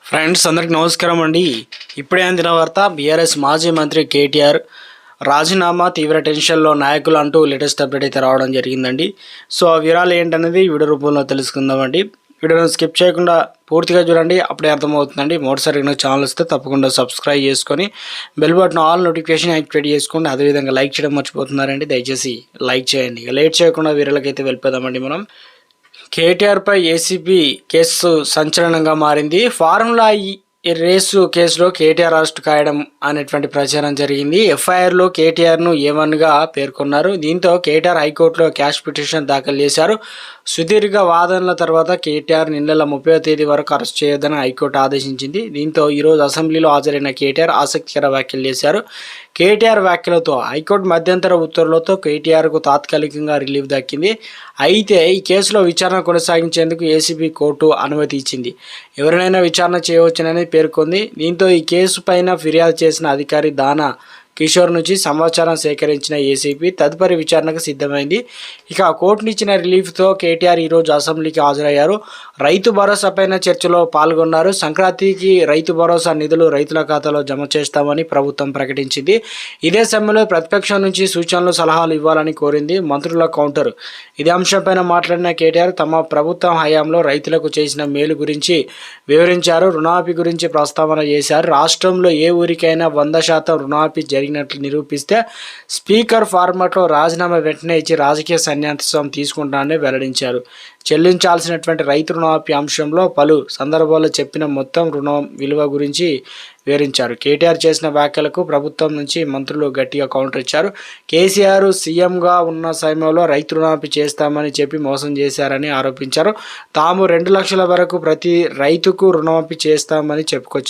Friends అందరికి నమస్కారం అండి. ఇప్పుడే అందిన వార్త, బీఆర్ఎస్ మాజీ మంత్రి కేటీఆర్ రాజీనామా, తీవ్ర టెన్షన్లో నాయకులు అంటూ లేటెస్ట్ అప్డేట్ అయితే రావడం జరిగిందండి. సో ఆ వివరాలు ఏంటనేది వీడియో రూపంలో తెలుసుకుందామండి. వీడియోను స్కిప్ చేయకుండా పూర్తిగా చూడండి, అప్పుడే అర్థమవుతుందండి. మొదటిసారి ఛానల్ వస్తే తప్పకుండా సబ్స్క్రైబ్ చేసుకొని bell button all notification activate చేసుకోండి. అదేవిధంగా లైక్ చేయడం మర్చిపోతున్నారండి, దయచేసి లైక్ చేయండి. లేట్ చేయకుండా వీరలకైతే వెళ్ళిపోదామండి. మనం కేటీఆర్పై ఏసీబీ కేసు సంచలనంగా మారింది. ఫార్ములా రేసు కేసులో కేటీఆర్ అరెస్టు కాయడం అనేటువంటి ప్రచారం జరిగింది. ఎఫ్ఐఆర్లో కేటీఆర్ను A1గా పేర్కొన్నారు. దీంతో కేటీఆర్ హైకోర్టులో క్యాష్ పిటిషన్ దాఖలు చేశారు. సుదీర్ఘ వాదనల తర్వాత కేటీఆర్ నెల 30వ తేదీ వరకు అరెస్ట్ చేయొద్దని హైకోర్టు ఆదేశించింది. దీంతో ఈరోజు అసెంబ్లీలో హాజరైన కేటీఆర్ ఆసక్తికర వ్యాఖ్యలు చేశారు. కేటీఆర్ వ్యాఖ్యలతో హైకోర్టు మధ్యంతర ఉత్తర్వులతో కేటీఆర్కు తాత్కాలికంగా రిలీఫ్ దక్కింది. అయితే ఈ కేసులో విచారణ కొనసాగించేందుకు ఏసీబీ కోర్టు అనుమతి ఇచ్చింది. ఎవరినైనా విచారణ చేయవచ్చునని పేర్కొంది. దీంతో ఈ కేసు పైన ఫిర్యాదు చేసిన అధికారి దానా కిషోర్ నుంచి సమాచారం సేకరించిన ఏసీబీ తదుపరి విచారణకు సిద్ధమైంది. ఇక కోర్టునిచ్చిన రిలీఫ్తో కేటీఆర్ ఈరోజు అసెంబ్లీకి హాజరయ్యారు. రైతు భరోసాపైన చర్చలో పాల్గొన్నారు. సంక్రాంతికి రైతు భరోసా నిధులు రైతుల ఖాతాలో జమ చేస్తామని ప్రభుత్వం ప్రకటించింది. ఇదే సమయంలో ప్రతిపక్షం నుంచి సూచనలు, సలహాలు ఇవ్వాలని కోరింది. మంత్రుల కౌంటర్. ఇదే అంశంపైన మాట్లాడిన కేటీఆర్ తమ ప్రభుత్వం హయాంలో రైతులకు చేసిన మేలు గురించి వివరించారు. రుణమాఫీ గురించి ప్రస్తావన చేశారు. రాష్ట్రంలో ఏ ఊరికైనా 100% రుణమాఫీ జరిగినట్లు నిరూపిస్తే స్పీకర్ ఫార్మాట్లో రాజీనామా వెంటనే ఇచ్చి రాజకీయ సన్యాసం తీసుకుంటానని వెల్లడించారు. చెల్లించాల్సినటువంటి రైతు రుణమాఫీ అంశంలో పలు సందర్భాల్లో చెప్పిన మొత్తం రుణం విలువ గురించి వివరించారు. కేటీఆర్ చేసిన వ్యాఖ్యలకు ప్రభుత్వం నుంచి మంత్రులు గట్టిగా కౌంటర్ ఇచ్చారు. కేసీఆర్ సీఎంగా ఉన్న సమయంలో రైతు రుణమాఫీ చేస్తామని చెప్పి మోసం చేశారని ఆరోపించారు. తాము 2 లక్షల వరకు ప్రతి రైతుకు రుణమాఫీ చేస్తామని చెప్పుకొచ్చారు.